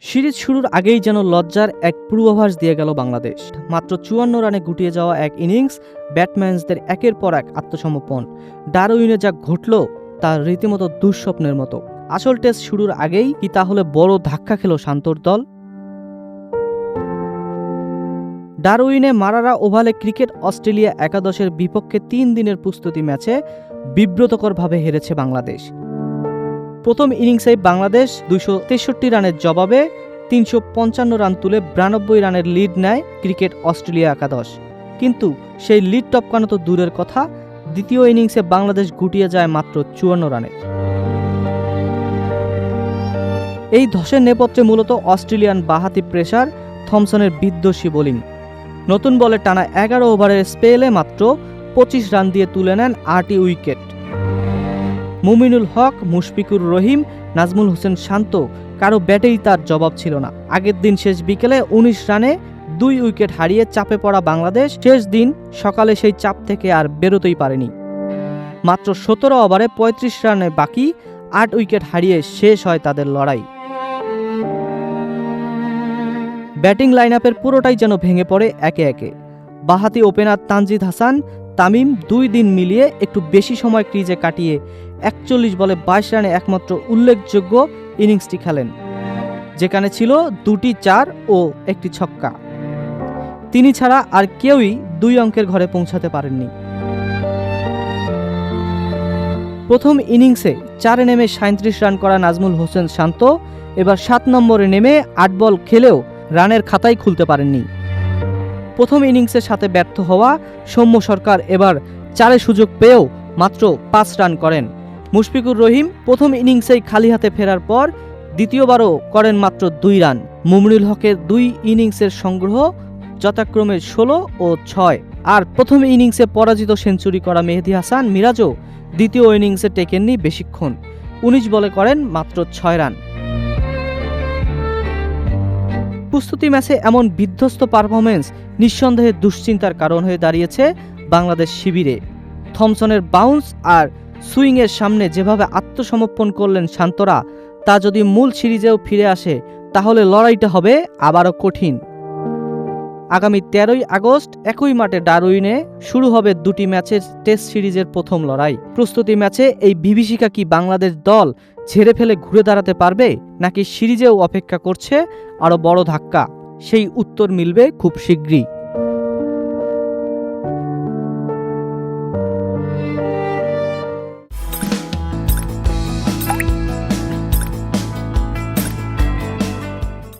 Series শুরুর আগেই যেন লজ্জার এক পূর্বাভাস দিয়ে গেল বাংলাদেশ। মাত্র ৫৪ রানে গুটিয়ে যাওয়া এক ইনিংস, ব্যাটম্যানসদের একের পর এক আত্মসমর্পণ। ডারউইনে যা ঘটল তা রীতিমতো দুঃস্বপ্নের মতো। আসল টেস্ট শুরুর আগেই কি তাহলে বড় ধাক্কা খেল শান্তর দল? ডারউইনে মারারা ওভালে ক্রিকেট অস্ট্রেলিয়া একাদশের বিপক্ষে ৩ দিনের প্রস্তুতি ম্যাচে বিব্রতকরভাবে হেরেছে বাংলাদেশ। প্রথম ইনিংসেই বাংলাদেশ ২৬৩ রানের জবাবে ৩৫৫ রান তুলে ৯২ রানের লিড নেয় ক্রিকেট অস্ট্রেলিয়া একাদশ। কিন্তু সেই লিড টপকানো তো দূরের কথা, দ্বিতীয় ইনিংসে বাংলাদেশ গুটিয়ে যায় মাত্র ৫৪ রানে। এই ধসের নেপথ্যে মূলত অস্ট্রেলিয়ান বাঁহাতি পেসার থমসনের বিধ্বংসী বোলিং। নতুন বলে টানা ১১ ওভারের স্পেলে মাত্র ২৫ রান দিয়ে তুলে নেন ৮টি উইকেট। মুমিনুল হক, মুশফিকুর রহিম, নাজমুল হোসেন শান্ত কারো ব্যাটেই তার জবাব ছিল না। আগের দিন শেষ বিকেলে ১৯ রানে ২ উইকেট হারিয়ে চাপে পড়া বাংলাদেশ শেষ দিন সকালে সেই চাপ থেকে আর বেরোতেই পারেনি। মাত্র ১৭ ওভারে ৩৫ রানে বাকি ৮ উইকেট হারিয়ে শেষ হয় তাদের লড়াই। ব্যাটিং লাইনআপের পুরোটাই যেন ভেঙে পড়ে একে একে। বাঁহাতি ওপেনার তানজিদ হাসান, তামিম ২ দিন মিলিয়ে একটু বেশি সময় ক্রিজে কাটিয়ে ৪১ বলে ২২ রানে একমাত্র উল্লেখযোগ্য ইনিংসটি খেলেন, যেখানে ছিল ২টি ৪ ও ১টি ছক্কা। তিনি ছাড়া আর কেউই ২ অঙ্কের ঘরে পৌঁছাতে পারেননি। প্রথম ইনিংসে ৪-এ নেমে ৩৭ রান করা নাজমুল হোসেন শান্ত এবার ৭ নম্বরে নেমে ৮ বল খেলেও রানের খাতাই খুলতে পারেননি। প্রথম ইনিংসের সাথে ব্যর্থ হওয়া সৌম্য সরকার এবার ৪-এ সুযোগ পেয়েও মাত্র ৫ রান করেন। মুশফিকুর রহিম প্রথম ইনিংসেই খালি হাতে ফেরার পর দ্বিতীয়বারও করেন মাত্র ২ রান। মুমিনুল হকের ২ ইনিংসের সংগ্রহ যথাক্রমে ১৬ ও ৬। আর প্রথম ইনিংসে পরাজিত সেঞ্চুরি করা মেহেদী হাসান মিরাজও দ্বিতীয় ইনিংসে টেকেননি বেশিক্ষণ। ১৯ বলে করেন মাত্র ৬ রান। প্রস্তুতি ম্যাচে এমন বিধ্বস্ত পারফরমেন্স নিঃসন্দেহে দুশ্চিন্তার কারণ হয়ে দাঁড়িয়েছে বাংলাদেশ শিবিরে। থমসনের বাউন্স আর সুইংয়ের সামনে যেভাবে আত্মসমর্পণ করলেন শান্তরা, তা যদি মূল সিরিজেও ফিরে আসে তাহলে লড়াইটা হবে আবারও কঠিন। আগামী ১৩ই আগস্ট একই মাঠে ডারউইনে শুরু হবে ২টি ম্যাচের টেস্ট সিরিজের প্রথম লড়াই। প্রস্তুতি ম্যাচে এই বিভীষিকা কি বাংলাদেশ দল ঝেড়ে ফেলে ঘুরে দাঁড়াতে পারবে, নাকি সিরিজেও অপেক্ষা করছে আরও বড় ধাক্কা? সেই উত্তর মিলবে খুব শীঘ্রই।